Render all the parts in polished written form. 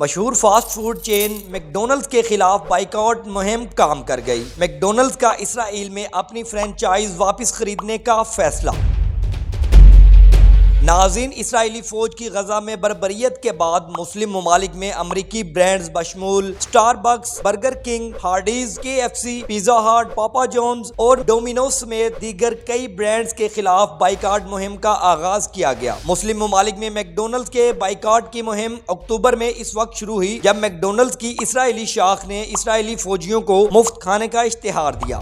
مشہور fast food chain McDonald's کے خلاف بائیکاٹ مہم کام کر گئی۔ میک ڈونلڈز کا اسرائیل میں اپنی فرینچائز واپس خریدنے کا فیصلہ۔ ناظرین، اسرائیلی فوج کی غزہ میں بربریت کے بعد مسلم ممالک میں امریکی برانڈز بشمول Starbucks, Burger King, Hardee's, KFC، Pizza Hut, Papa John's اور ڈومینوز سمیت دیگر کئی برانڈز کے خلاف بائیکاٹ مہم کا آغاز کیا گیا۔ مسلم ممالک میں میک ڈونلڈز کے بائیکاٹ کی مہم اکتوبر میں اس وقت شروع ہوئی جب میک ڈونلڈز کی اسرائیلی شاخ نے اسرائیلی فوجیوں کو مفت کھانے کا اشتہار دیا۔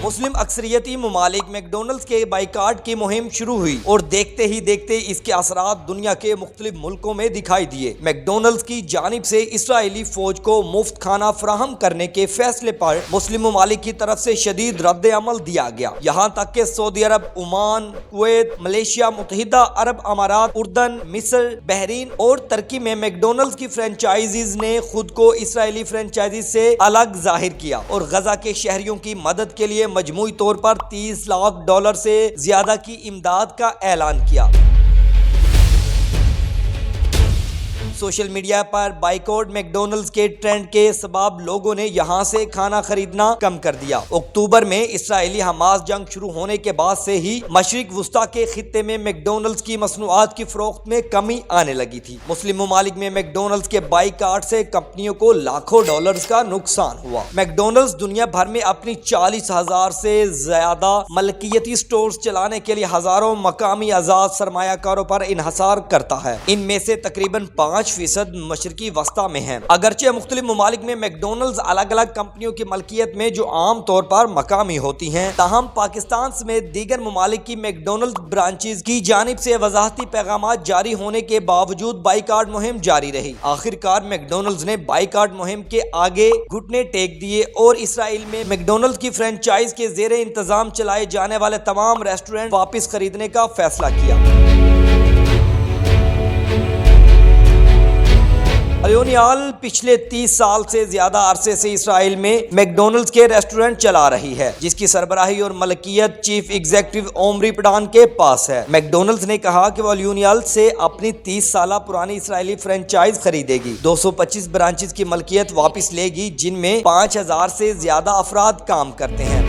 مسلم اکثریتی ممالک میک ڈونلڈز کے بائیکاٹ کی مہم شروع ہوئی اور دیکھتے ہی دیکھتے اس کے اثرات دنیا کے مختلف ملکوں میں دکھائی دیے۔ میک ڈونلڈز کی جانب سے اسرائیلی فوج کو مفت کھانا فراہم کرنے کے فیصلے پر مسلم ممالک کی طرف سے شدید رد عمل دیا گیا، یہاں تک کہ سعودی عرب، عمان، کویت، ملیشیا، متحدہ عرب امارات، اردن، مصر، بحرین اور ترکی میں میک ڈونلڈز کی فرینچائزز نے خود کو اسرائیلی فرینچائزز سے الگ ظاہر کیا اور غزہ کے شہریوں کی مدد کے لیے مجموعی طور پر $30 لاکھ سے زیادہ کی امداد کا اعلان کیا۔ سوشل میڈیا پر بائیکاٹ میک ڈونلڈز کے ٹرینڈ کے سبب لوگوں نے یہاں سے کھانا خریدنا کم کر دیا۔ اکتوبر میں اسرائیلی حماس جنگ شروع ہونے کے بعد سے ہی مشرق وسطی کے خطے میں میک ڈونلڈز کی مصنوعات کی فروخت میں کمی آنے لگی تھی۔ مسلم ممالک میں میک ڈونلڈز کے بائیکاٹ سے کمپنیوں کو لاکھوں ڈالرز کا نقصان ہوا۔ میک ڈونلڈز دنیا بھر میں اپنی 40,000 سے زیادہ ملکیتی سٹورز چلانے کے لیے ہزاروں مقامی آزاد سرمایہ کاروں پر انحصار کرتا ہے۔ ان میں سے تقریباً 5% مشرقی وسطی میں ہیں۔ اگرچہ مختلف ممالک میں میک ڈونلڈز الگ الگ کمپنیوں کی ملکیت میں جو عام طور پر مقامی ہوتی ہیں، تاہم پاکستان سمیت دیگر ممالک کی میک ڈونلڈز برانچز کی جانب سے وضاحتی پیغامات جاری ہونے کے باوجود بائیکاٹ مہم جاری رہی۔ آخرکار میک ڈونلڈز نے بائیکاٹ مہم کے آگے گھٹنے ٹیک دیے اور اسرائیل میں میک ڈونلڈز کی فرینچائز کے زیر انتظام چلائے جانے والے تمام ریسٹورنٹ واپس خریدنے کا فیصلہ کیا۔ لیونیال پچھلے 30 سال سے زیادہ عرصے سے اسرائیل میں میک ڈونلڈز کے ریسٹورنٹ چلا رہی ہے، جس کی سربراہی اور ملکیت چیف ایگزیکٹو عمری پڈان کے پاس ہے۔ میک ڈونلڈز نے کہا کہ وہ لیونیال سے اپنی 30 سالہ پرانی اسرائیلی فرینچائز خریدے گی، 225 برانچز کی ملکیت واپس لے گی جن میں 5,000 سے زیادہ افراد کام کرتے ہیں۔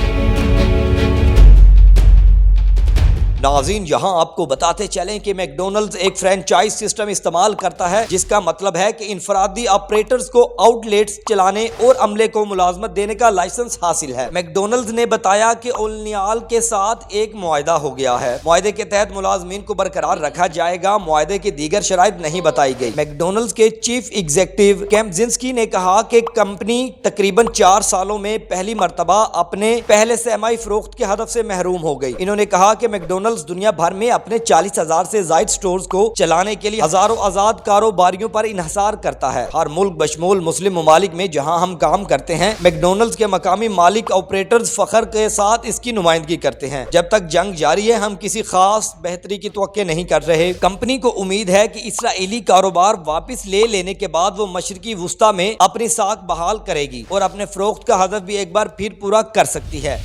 ناظرین، یہاں آپ کو بتاتے چلیں کہ میک ڈونلڈز ایک فرینچائز سسٹم استعمال کرتا ہے، جس کا مطلب ہے کہ انفرادی آپریٹرز کو آؤٹ لیٹس چلانے اور عملے کو ملازمت دینے کا لائسنس حاصل ہے۔ میک ڈونلڈز نے بتایا کہ لیونیال کے ساتھ ایک معاہدہ ہو گیا ہے، معاہدے کے تحت ملازمین کو برقرار رکھا جائے گا۔ معاہدے کی دیگر شرائط نہیں بتائی گئی۔ میک ڈونلڈز کے چیف ایگزیکٹو کیمپزنسکی نے کہا کہ کمپنی تقریباً 4 سالوں میں پہلی مرتبہ اپنے پہلے سرمائی فروخت کے ہدف سے محروم ہو گئی۔ انہوں نے کہا کہ میک ڈونلڈز دنیا بھر میں اپنے 40,000 سے زائد سٹورز کو چلانے کے لیے ہزاروں آزاد کاروباریوں پر انحصار کرتا ہے۔ ہر ملک بشمول مسلم ممالک میں جہاں ہم کام کرتے ہیں، میک ڈونلڈز کے مقامی مالک آپریٹرز فخر کے ساتھ اس کی نمائندگی کرتے ہیں۔ جب تک جنگ جاری ہے، ہم کسی خاص بہتری کی توقع نہیں کر رہے۔ کمپنی کو امید ہے کہ اسرائیلی کاروبار واپس لے لینے کے بعد وہ مشرقی وسطی میں اپنی ساکھ بحال کرے گی اور اپنے فروخت کا ہدف بھی ایک بار پھر پورا کر سکتی ہے۔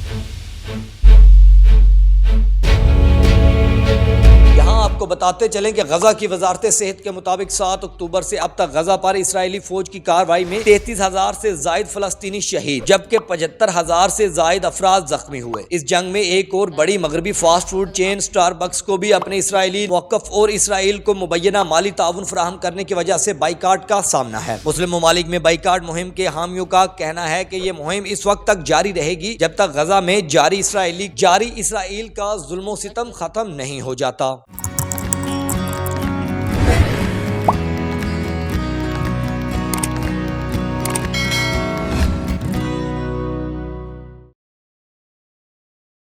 آپ کو بتاتے چلیں کہ غزہ کی وزارت صحت کے مطابق 7 اکتوبر سے اب تک غزہ پر اسرائیلی فوج کی کارروائی میں 33,000 سے زائد فلسطینی شہید جبکہ 75,000 سے زائد افراد زخمی ہوئے۔ اس جنگ میں ایک اور بڑی مغربی فاسٹ فوڈ چین اسٹاربکس کو بھی اپنے اسرائیلی موقف اور اسرائیل کو مبینہ مالی تعاون فراہم کرنے کی وجہ سے بائیکاٹ کا سامنا ہے۔ مسلم ممالک میں بائیکاٹ مہم کے حامیوں کا کہنا ہے کہ یہ مہم اس وقت تک جاری رہے گی جب تک غزہ میں جاری اسرائیل کا ظلم و ستم ختم نہیں ہو جاتا۔